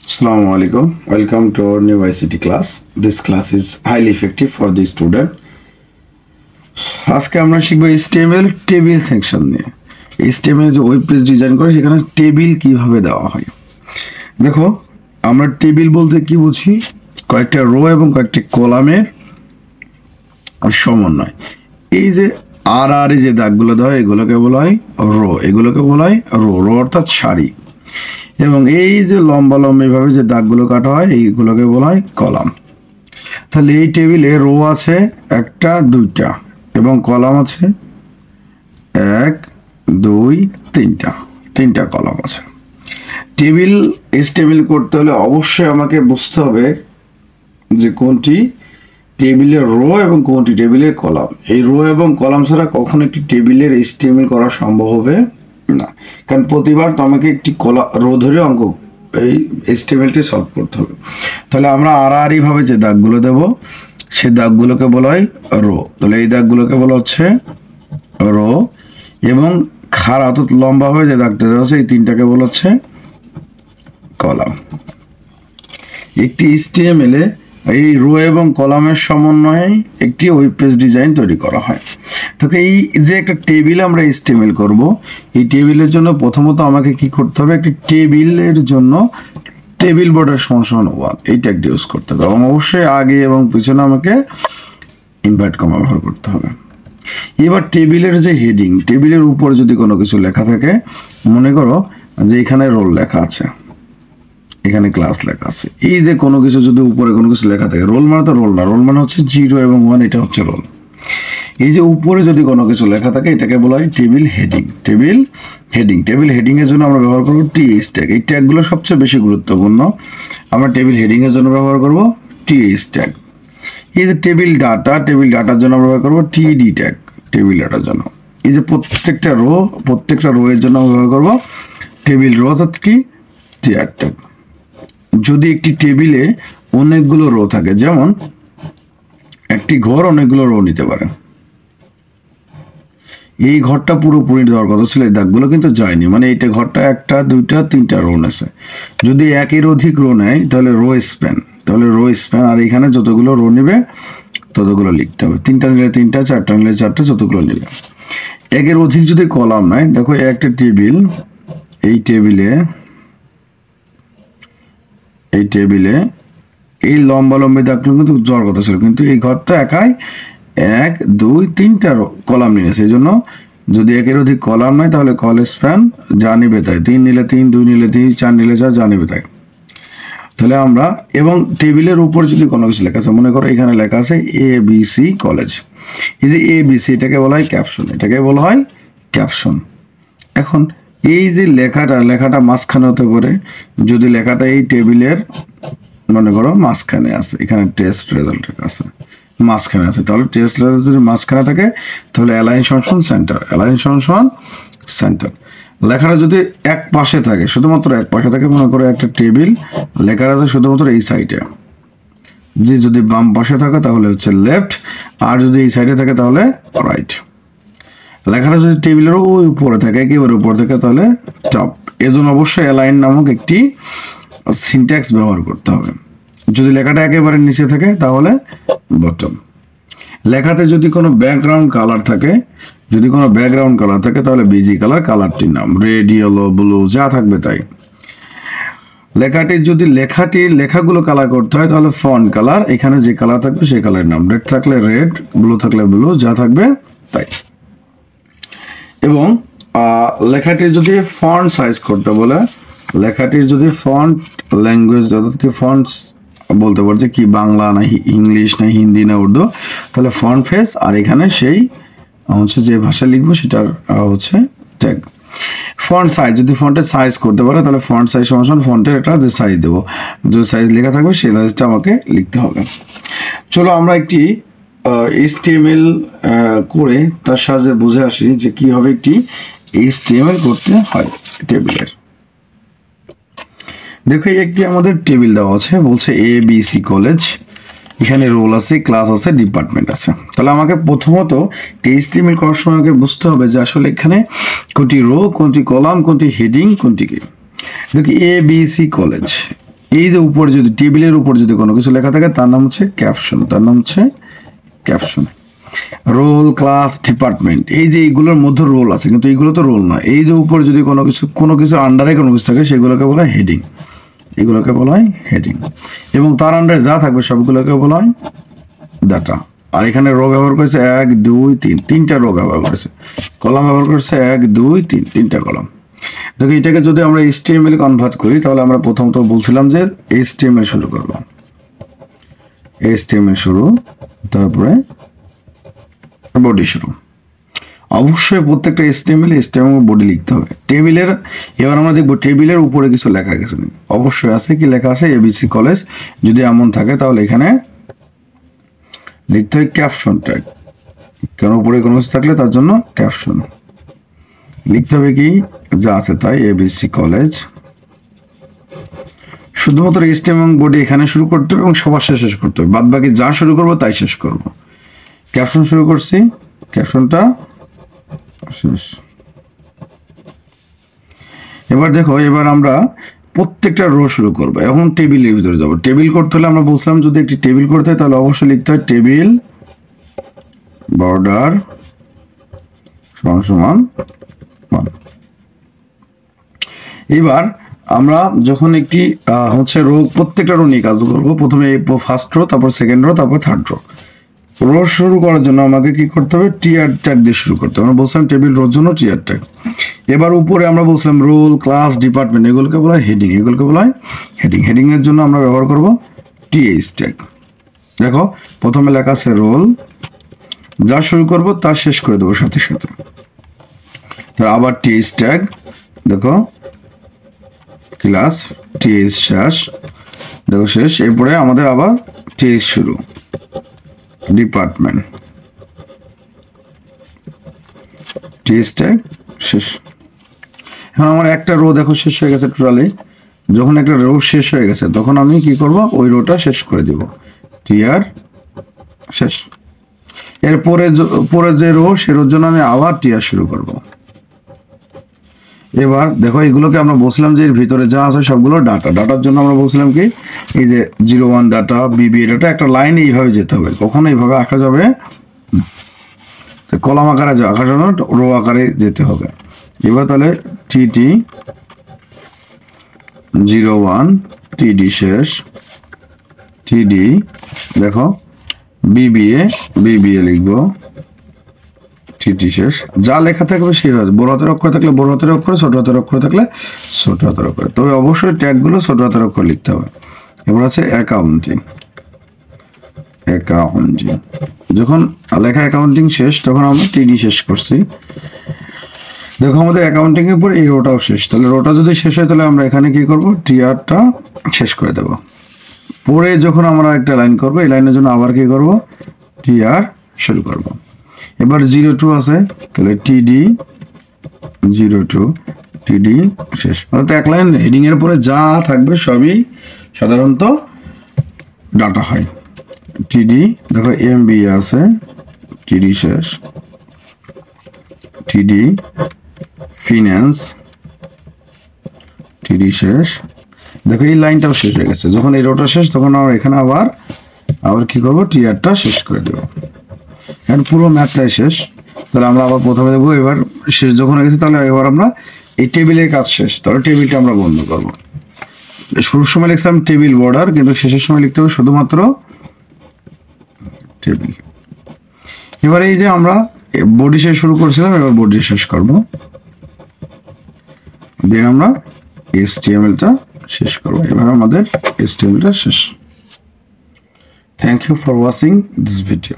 Assalamu alaikum. Welcome to our new ICT class. This class is highly effective for the student. আজকে আমরা শিখব HTML table section নিয়ে। HTML যে web page design করে সেখানে table কিভাবে দেওয়া হয়। দেখো আমরা টেবিল বলতে কি বুঝি, কয়েকটা রো এবং কয়েকটা কলামের সমন্বয়। এই যে আর আর যে দাগগুলো দেওয়া হয় এগুলোকে বলা হয় রো, এগুলোকে বলা হয় রো অর্থাৎ সারি। এবং এই যে লম্বা লম্বা এইভাবে যে দাগগুলো কাটা হয় এইগুলোকে বলা হয় কলাম। তাহলে এই টেবিলে রো আছে একটা দুইটা এবং কলাম আছে এক দুই তিনটা কলাম আছে। টেবিল HTML করতে হলে অবশ্যই আমাকে বুঝতে হবে যে কোনটি টেবিলের রো এবং কোনটি টেবিলের কলাম। এই রো এবং কলাম ছাড়া কখনো একটি টেবিলের HTML করা সম্ভব হবে না, কারণ প্রতিবার তোমাকে একটি রো ধরে অঙ্ক এই HTMLটি সলভ করতে হবে। তাহলে আমরা আড়াআড়ি ভাবে যে দাগগুলো দেব সেই দাগগুলোকে বলা হয় রো। তাহলে এই দাগগুলোকে বলা হচ্ছে রো এবং খাড়া অর্থাৎ লম্বা হয়ে যে দাগটা দেওয়া আছে এই তিনটাকে বলা হচ্ছে কলাম। একটি HTML এ এই রো এবং কলামের সমন্বয়ে একটি ওয়েব পেজ ডিজাইন তৈরি করা হয়। তো এই যে একটা টেবিল আমরা HTML করব, এই টেবিলের জন্য প্রথমত আমাকে কি করতে হবে, একটি টেবিলের জন্য টেবিল বর্ডার সমান 1 এই ট্যাগটি ইউজ করতে হবে এবং অবশ্যই আগে এবং পিছনে আমাকে ইনভার্ট কমা ব্যবহার করতে হবে। এবার টেবিলের যে হেডিং, টেবিলের উপরে যদি কোনো কিছু লেখা থাকে, মনে করো যে এখানে রোল লেখা আছে, এখানে ক্লাস লেখা আছে, এই যে কোনো কিছু যদি উপরে কোনো কিছু লেখা থাকে, রোল মানে তো রোল না, রোল মানে হচ্ছে 0 এবং 1, এটা হচ্ছে রোল। এই যে উপরে যদি কোনো কিছু লেখা থাকে এটাকে বলা হয় টেবিল হেডিং। টেবিল হেডিং এর জন্য আমরা ব্যবহার করব TH ট্যাগ। এই ট্যাগগুলো সবচেয়ে বেশি গুরুত্বপূর্ণ। আমরা টেবিল হেডিং এর জন্য ব্যবহার করব TH ট্যাগ। এই যে টেবিল ডাটার জন্য আমরা ব্যবহার করব TD ট্যাগ, টেবিল ডাটার জন্য। এই যে প্রত্যেকটা রো এর জন্য আমরা ব্যবহার করব টেবিল রো অর্থাৎ কি TR ট্যাগ। যদি একটি টেবিলে অনেকগুলো রো থাকে, যেমন একটি ঘর অনেকগুলো রো নিতে পারে, এই ঘরটা পুরোপুরি দেওয়ার কথা ছিল, এই দাগগুলো কিন্তু যায়নি, মানে এইটা ঘরটা একটা দুইটা তিনটা রো নেছে। যদি একের অধিক রো নেয় তাহলে রো স্প্যান আর এখানে যতগুলো রো নেবে ততগুলো লিখতে হবে। 3টা নিলে 3টা, 4টা নিলে 4টা, যতগুলো নেবে। একের অধিক যদি কলাম নেয়, দেখো একটা টেবিল, এই টেবিলে এই লম্বা দাগগুলো কিন্তু যাওয়ার কথা ছিল, কিন্তু এই ঘরটা একাই 1 2 3টা কলাম নিয়েছে। এই জন্য যদি একের অধিক কলাম নয় তাহলে কল স্প্যান যা নিবে তাই, 3 নিলে 3, 2 নিলে 3, 4 নিলে 4, যা নিবে তাই। তাহলে আমরা, এবং টেবিলের উপর যদি কোনো কিছু লেখা আছে, মনে করো এখানে লেখা আছে ABC কলেজ, এই যে ABC এটাকে বলা হয় ক্যাপশন। এখন এই যে লেখাটা মাঝখানে হতে পারে, যদি লেখাটা এই টেবিলের মনে করো মাঝখানে আছে, এখানে টেস্ট রেজাল্ট আছে মাঝখানে আছে, তাহলে টেস্ট রেজাল্ট যদি মাঝখানে থাকে তাহলে অ্যালাইন সমান সেন্টার। লেখাটা যদি এক পাশে থাকে, শুধুমাত্র এক পাশে থাকে, মনে করো একটা টেবিল লেখা আছে শুধুমাত্র এই সাইডে, যে যদি বাম পাশে থাকে তাহলে হচ্ছে লেফট, আর যদি এই সাইডে থাকে তাহলে রাইট। লেখাটা যদি টেবিলের ওই উপরে থাকে, একেবারে উপরে থাকে, তাহলে টপ। এজন্য অবশ্যই অ্যালাইন নামক একটি সিনট্যাক্স ব্যবহার করতে হবে। যদি লেখাটা একেবারে নিচে থাকে তাহলে বটম। লেখাতে যদি কোনো ব্যাকগ্রাউন্ড কালার থাকে, তাহলে BG কালারটির নাম, রেড, ইয়েলো, ব্লু, যা থাকবে তাই। লেখাগুলো কালার করতে হয় তাহলে ফন্ট কালার, এখানে যে কালার থাকবে সেই কালারের নাম, রেড থাকলে রেড, ব্লু থাকলে ব্লু, যা থাকবে তাই। এবং লেখাটির যদি ফন্ট সাইজ করতে বলে, লেখাটির যদি ফন্ট ল্যাঙ্গুয়েজ অর্থাৎ কি ফন্টস বলতে পারছে কি বাংলা না ইংলিশ না হিন্দি না উর্দু, তাহলে ফন্ট ফেস, আর এখানে সেই হচ্ছে যে ভাষা লিখবো সেটার হচ্ছে ট্যাগ। ফন্ট সাইজ, যদি ফন্টের সাইজ করতে পারে তাহলে ফন্ট সাইজ সমান ফন্টের একটা যে সাইজ দেবো, যে সাইজ লেখা থাকবে সেই সাইজটা আমাকে লিখতে হবে। চলো আমরা একটি HTML করে তার সাহায্যে বুঝে আসি যে কিভাবে একটি HTML করতে হয় টেবিলের। দেখো একটি আমাদের টেবিল দেওয়া আছে, বলছে ABC কলেজ, এখানে রোল আছে, ক্লাস আছে, ডিপার্টমেন্ট আছে। তাহলে আমাকে প্রথমত HTML করার সময় আমাকে বুঝতে হবে যে আসলে এখানে কোনটি রো, কোনটি কলাম, কোনটি হেডিং, কোনটি কি। দেখি ABC কলেজ, এই যে উপরে যদি টেবিলের উপর যদি কোনো কিছু লেখা থাকে তার নাম হচ্ছে ক্যাপশন, তার নাম হচ্ছে ক্যাপশন। রোল, ক্লাস, ডিপার্টমেন্ট, এই যে এইগুলোর মধ্যে রোল আছে কিন্তু এইগুলো তো রোল না। এই যে উপরে যদি কোনো কিছু আন্ডারে কোনো কিছু থাকে সেগুলোকে বলা হয় হেডিং, এগুলোকে বলা হয় হেডিং। এবং তার আন্ডারে যা থাকবে সবগুলোকে বলা হয় ডাটা। আর এখানে রো ব্যবহার করেছে 1 2 3, তিনটা রো ব্যবহার করেছে। কলাম ব্যবহার করেছে 1 2 3, তিনটা কলাম। দেখো এটাকে যদি আমরা HTML কনভার্ট করি তাহলে আমরা প্রথমত বলছিলাম যে HTML শুরু করব, HTML শুরু, তারপরে বডি শুরু। অবশ্যই প্রত্যেকটা HTML বডি লিখতে হবে। টেবিলের এবার আমরা দেখবো টেবিলের উপরে কিছু লেখা গেছে, অবশ্যই আছে। কি লেখা আছে? ABC college. যদি এমন থাকে তাহলে এখানে লিখতে হয় ক্যাপশন ট্যাগ, কেন উপরে কোনো কিছু থাকলে তার জন্য ক্যাপশন লিখতে হবে। কি যা আছে তাই ABC কলেজ। শুধুমাত্র HTML বডি এখানে শুরু করতে হবে এবং সবার শেষ করতে হবে। বাদ বাকি যা শুরু করবো তাই শেষ করব। ক্যাপশন শুরু করছি, ক্যাপশনটা শেষ। এবার দেখো, এবার আমরা প্রত্যেকটা রো শুরু করবো। এখন টেবিলের ভিতরে যাবো। টেবিল করতে হলে আমরা বলছিলাম যদি একটি টেবিল করতে হয় তাহলে অবশ্যই লিখতে হয় টেবিল বর্ডার সমান 1। এবার আমরা যখন একটি রো, প্রত্যেকটা রো নিয়ে কাজ করবো। প্রথমে ফার্স্ট রো, তারপর সেকেন্ড রো, তারপর থার্ড রো। রো শুরু করার জন্য আমাকে কি করতে হবে? টিআর ট্যাগ দিয়ে শুরু করতে হবে। আমরা বলছিলাম টেবিল রোর জন্য টিআর ট্যাগ। এবার উপরে আমরা বলছিলাম রোল, ক্লাস, ডিপার্টমেন্ট, এগুলোকে বলা হয় হেডিং, এগুলোকে বলা হয় হেডিং। হেডিং এর জন্য আমরা ব্যবহার করব টিএইচ ট্যাগ। দেখো প্রথমে লেখা আছে রোল, যা শুরু করব তা শেষ করে দেবো সাথে সাথে। আবার টিএইচ ট্যাগ, দেখো ক্লাস, টিএইচ শেষ, দেখো শেষ। এরপরে আমাদের আবার টিএইচ শুরু, ডিপার্টমেন্ট, টিএইচ ট্যাগ শেষ। এখন আমার একটা রো দেখো শেষ হয়ে গেছে টোটালি। যখন একটা রো শেষ হয়ে গেছে তখন আমি কি করব? ওই রোটা শেষ করে দিব, টিআর শেষ। এরপরে পরে যে রো সে রোর জন্য আমি আবার টিআর শুরু করব। এবার দেখো এগুলোকে আমরা বলছিলাম যে এর ভিতরে যা আছে সবগুলো ডাটা। ডাটার জন্য আমরা বলছিলাম কি এই যে 01 ডাটা, বিবি ডাটা, একটা লাইন এইভাবে যেতে হবে, কখনো এইভাবে আঁকা যাবে তো কলাম আকারে আঁকার জন্য রো আকারে যেতে হবে। এবার তাহলে টিটি 01 টিডি শেষ, টিডি দেখো বিবিএ লিখবো, টিটি শেষ। যা লেখা থাকবে সেই হবে। বড় হাতের অক্ষর থাকলে বড় হাতের অক্ষরে, ছোট হাতের অক্ষর থাকলে ছোট হাতের অক্ষরে। তবে অবশ্যই ট্যাগগুলো ছোট হাতের অক্ষর লিখতে হবে। এবার আছে অ্যাকাউন্টিং, অ্যাকাউন্টিং। যখন লেখা অ্যাকাউন্টিং শেষ তখন আমরা টিডি শেষ করছি। দেখো আমাদের অ্যাকাউন্টিং এর পর এই রোটাও শেষ। তাহলে রোটা যদি শেষ হয় তাহলে আমরা এখানে কি করব? টিআরটা শেষ করে দেব। পরে যখন আমরা একটা লাইন করব, এই লাইনের জন্য আবার কি করব? টিআর শুরু করব। এবার 02 আছে, তাহলে টিডি 02, টিডি শেষ। অর্থাৎ এক লাইন হেডিং এর পরে যা থাকবে সবই সাধারণত ডাটা হয়। টিডি দেখো এমবি আছে, টিডি শেষ, টিডি ফিন্যান্স, টিডি শেষ। দেখো এই লাইনটাও শেষ হয়ে গেছে। যখন এই রোটা শেষ তখন আমরা এখানে আবার কি করব? টিআরটা শেষ করে দেব। এখন পুরো ম্যাথটাই শেষ। তাহলে আমরা আবার প্রথমে দেবো। এবার শেষ যখন হয়ে গেছে তাহলে এবার আমরা এই টেবিলের কাজ শেষ, তাহলে টেবিলটা আমরা বন্ধ করব। শুরুর সময় লিখছিলাম টেবিল বর্ডার, কিন্তু শেষের সময় লিখতে হবে শুধুমাত্র টেবিল। এবার এই যে আমরা বডি শেষ শুরু করেছিলাম, এবার বডি শেষ করব। দেন আমরা HTML-টা শেষ করব। এবার আমাদের HTML-টা শেষ। Thank you for watching this video.